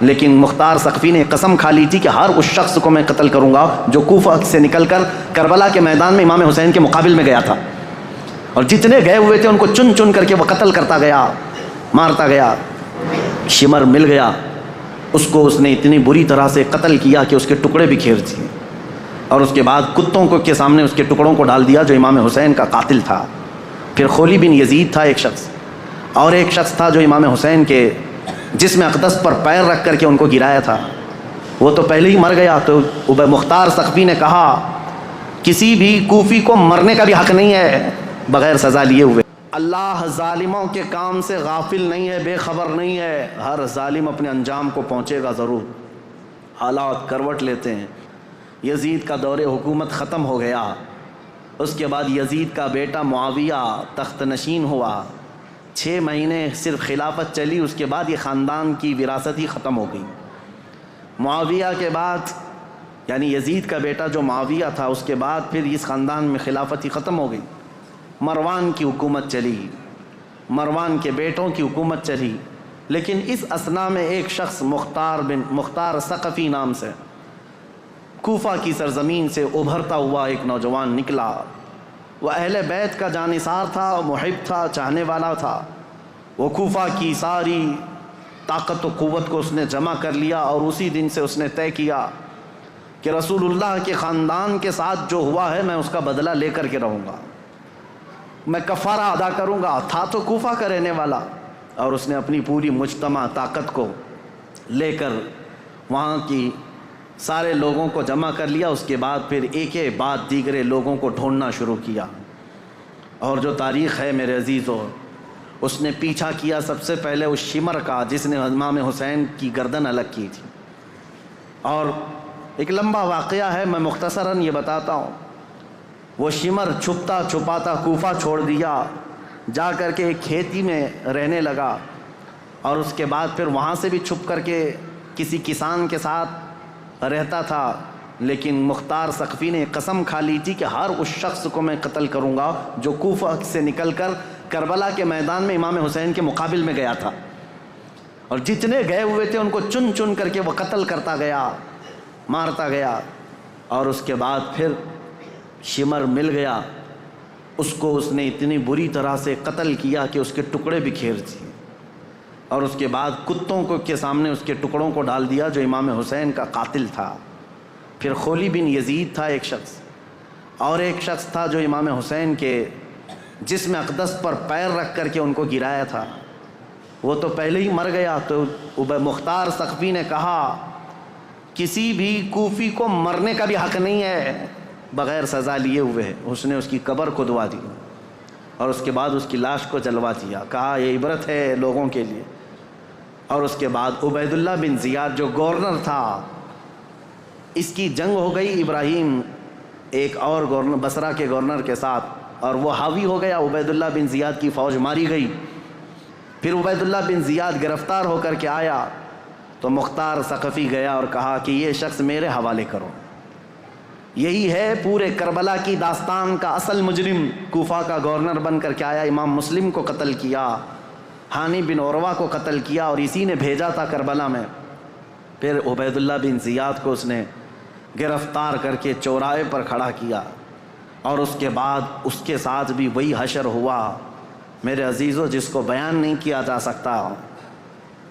لیکن مختار ثقفی نے قسم کھا لی تھی کہ ہر اس شخص کو میں قتل کروں گا جو کوفہ سے نکل کر کربلا کے میدان میں امام حسین کے مقابل میں گیا تھا، اور جتنے گئے ہوئے تھے ان کو چن چن کر کے وہ قتل کرتا گیا، مارتا گیا۔ شمر مل گیا، اس کو اس نے اتنی بری طرح سے قتل کیا کہ اس کے ٹکڑے بکھیر دیے، اور اس کے بعد کتوں کو کے سامنے اس کے ٹکڑوں کو ڈال دیا جو امام حسین کا قاتل تھا۔ پھر خولی بن یزید تھا ایک شخص، اور ایک شخص تھا جو امام حسین کے جسم اقدس پر پیر رکھ کر کے ان کو گرایا تھا، وہ تو پہلے ہی مر گیا۔ تو مختار ثقفی نے کہا کسی بھی کوفی کو مرنے کا بھی حق نہیں ہے بغیر سزا لیے ہوئے۔ اللہ ظالموں کے کام سے غافل نہیں ہے، بے خبر نہیں ہے، ہر ظالم اپنے انجام کو پہنچے گا ضرور۔ حالات کروٹ لیتے ہیں، یزید کا دور حکومت ختم ہو گیا، اس کے بعد یزید کا بیٹا معاویہ تخت نشین ہوا، 6 مہینے صرف خلافت چلی، اس کے بعد یہ خاندان کی وراثت ہی ختم ہو گئی۔ معاویہ کے بعد یعنی یزید کا بیٹا جو معاویہ تھا، اس کے بعد پھر اس خاندان میں خلافت ہی ختم ہو گئی۔ مروان کی حکومت چلی، مروان کے بیٹوں کی حکومت چلی، لیکن اس اثنا میں ایک شخص مختار ثقفی نام سے کوفہ کی سرزمین سے ابھرتا ہوا ایک نوجوان نکلا۔ وہ اہل بیت کا جانثار تھا، محب تھا، چاہنے والا تھا۔ وہ کوفہ کی ساری طاقت و قوت کو اس نے جمع کر لیا، اور اسی دن سے اس نے طے کیا کہ رسول اللہ کے خاندان کے ساتھ جو ہوا ہے میں اس کا بدلہ لے کر کے رہوں گا، میں کفارہ ادا کروں گا۔ تھا تو کوفہ کا رہنے والا، اور اس نے اپنی پوری مجتمع طاقت کو لے کر وہاں کی سارے لوگوں کو جمع کر لیا۔ اس کے بعد پھر ایک بعد دیگرے لوگوں کو ڈھونڈنا شروع کیا، اور جو تاریخ ہے میرے عزیزو، اس نے پیچھا کیا سب سے پہلے اس شمر کا جس نے امام حسین کی گردن الگ کی تھی۔ اور ایک لمبا واقعہ ہے، میں مختصراً یہ بتاتا ہوں۔ وہ شمر چھپتا چھپاتا کوفہ چھوڑ دیا، جا کر کے ایک کھیتی میں رہنے لگا، اور اس کے بعد پھر وہاں سے بھی چھپ کر کے کسی کسان کے ساتھ رہتا تھا۔ لیکن مختار ثقفی نے قسم کھا لی تھی کہ ہر اس شخص کو میں قتل کروں گا جو کوفہ سے نکل کر کربلا کے میدان میں امام حسین کے مقابل میں گیا تھا، اور جتنے گئے ہوئے تھے ان کو چن چن کر کے وہ قتل کرتا گیا، مارتا گیا۔ اور اس کے بعد پھر شمر مل گیا، اس کو اس نے اتنی بری طرح سے قتل کیا کہ اس کے ٹکڑے بکھیر دیے، اور اس کے بعد کتوں کو کے سامنے اس کے ٹکڑوں کو ڈال دیا جو امام حسین کا قاتل تھا۔ پھر خولی بن یزید تھا ایک شخص، اور ایک شخص تھا جو امام حسین کے جسم اقدس پر پیر رکھ کر کے ان کو گرایا تھا، وہ تو پہلے ہی مر گیا۔ تو مختار ثقفی نے کہا کسی بھی کوفی کو مرنے کا بھی حق نہیں ہے بغیر سزا لیے ہوئے۔ اس نے اس کی قبر کھدوا دی، اور اس کے بعد اس کی لاش کو جلوا دیا، کہا یہ عبرت ہے لوگوں کے لیے۔ اور اس کے بعد عبید اللہ بن زیاد جو گورنر تھا، اس کی جنگ ہو گئی ابراہیم ایک اور گورنر بصرہ کے گورنر کے ساتھ، اور وہ حاوی ہو گیا، عبید اللہ بن زیاد کی فوج ماری گئی۔ پھر عبید اللہ بن زیاد گرفتار ہو کر کے آیا، تو مختار ثقفی گیا اور کہا کہ یہ شخص میرے حوالے کرو، یہی ہے پورے کربلا کی داستان کا اصل مجرم۔ کوفہ کا گورنر بن کر کے آیا، امام مسلم کو قتل کیا، ہانی بن عروہ کو قتل کیا، اور اسی نے بھیجا تھا کربلا میں۔ پھر عبید اللہ بن زیاد کو اس نے گرفتار کر کے چوراہے پر کھڑا کیا، اور اس کے بعد اس کے ساتھ بھی وہی حشر ہوا میرے عزیزو، جس کو بیان نہیں کیا جا سکتا،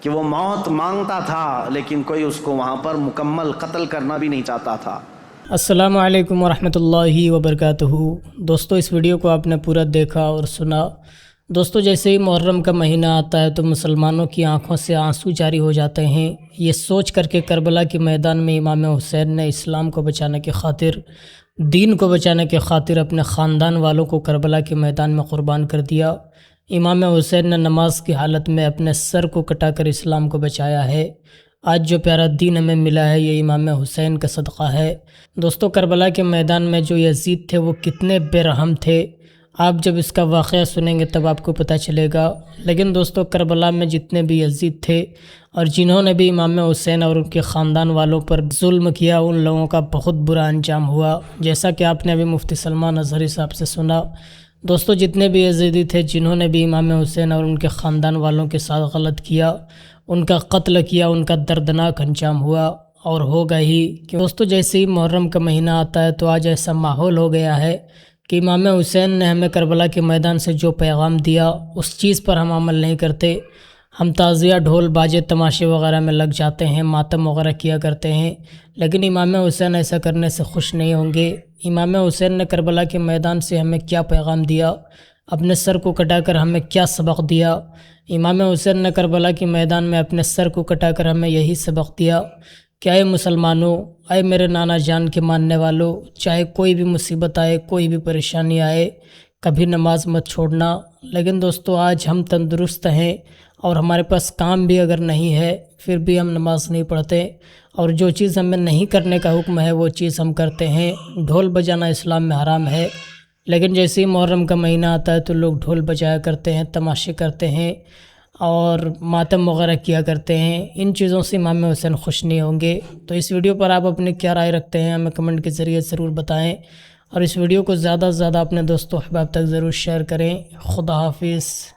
کہ وہ موت مانگتا تھا لیکن کوئی اس کو وہاں پر مکمل قتل کرنا بھی نہیں چاہتا تھا۔ السلام علیکم ورحمۃ اللہ وبرکاتہ۔ دوستو، اس ویڈیو کو آپ نے پورا دیکھا اور سنا۔ دوستو، جیسے ہی محرم کا مہینہ آتا ہے تو مسلمانوں کی آنکھوں سے آنسو جاری ہو جاتے ہیں، یہ سوچ کر کہ کربلا کے میدان میں امام حسین نے اسلام کو بچانے کی خاطر، دین کو بچانے کی خاطر اپنے خاندان والوں کو کربلا کے میدان میں قربان کر دیا۔ امام حسین نے نماز کی حالت میں اپنے سر کو کٹا کر اسلام کو بچایا ہے۔ آج جو پیارا دین ہمیں ملا ہے یہ امام حسین کا صدقہ ہے۔ دوستو، کربلا کے میدان میں جو یزید تھے وہ کتنے بے رحم تھے، آپ جب اس کا واقعہ سنیں گے تب آپ کو پتہ چلے گا۔ لیکن دوستو، کربلا میں جتنے بھی یزید تھے اور جنہوں نے بھی امام حسین اور ان کے خاندان والوں پر ظلم کیا، ان لوگوں کا بہت برا انجام ہوا، جیسا کہ آپ نے ابھی مفتی سلمان اظہری صاحب سے سنا۔ دوستو جتنے بھی یزیدی تھے جنہوں نے بھی امام حسین اور ان کے خاندان والوں کے ساتھ غلط کیا، ان کا قتل کیا، ان کا دردناک انجام ہوا اور ہوگا ہی۔ کہ دوستو جیسے ہی محرم کا مہینہ آتا ہے تو آج ایسا ماحول ہو گیا ہے کہ امام حسین نے ہمیں کربلا کے میدان سے جو پیغام دیا اس چیز پر ہم عمل نہیں کرتے۔ ہم تعزیہ، ڈھول، باجے، تماشے وغیرہ میں لگ جاتے ہیں، ماتم وغیرہ کیا کرتے ہیں، لیکن امام حسین ایسا کرنے سے خوش نہیں ہوں گے۔ امام حسین نے کربلا کے میدان سے ہمیں کیا پیغام دیا، اپنے سر کو کٹا کر ہمیں کیا سبق دیا۔ امام حسین نے کربلا کے میدان میں اپنے سر کو کٹا کر ہمیں یہی سبق دیا کہ اے مسلمانوں، اے میرے نانا جان کے ماننے والوں، چاہے کوئی بھی مصیبت آئے، کوئی بھی پریشانی آئے، کبھی نماز مت چھوڑنا۔ لیکن دوستو آج ہم تندرست ہیں اور ہمارے پاس کام بھی اگر نہیں ہے پھر بھی ہم نماز نہیں پڑھتے، اور جو چیز ہمیں نہیں کرنے کا حکم ہے وہ چیز ہم کرتے ہیں۔ ڈھول بجانا اسلام میں حرام ہے، لیکن جیسے ہی محرم کا مہینہ آتا ہے تو لوگ ڈھول بجایا کرتے ہیں، تماشے کرتے ہیں اور ماتم وغیرہ کیا کرتے ہیں۔ ان چیزوں سے امام حسین خوش نہیں ہوں گے۔ تو اس ویڈیو پر آپ اپنی کیا رائے رکھتے ہیں ہمیں کمنٹ کے ذریعے ضرور بتائیں، اور اس ویڈیو کو زیادہ سے زیادہ اپنے دوستوں احباب تک ضرور شیئر کریں۔ خدا حافظ۔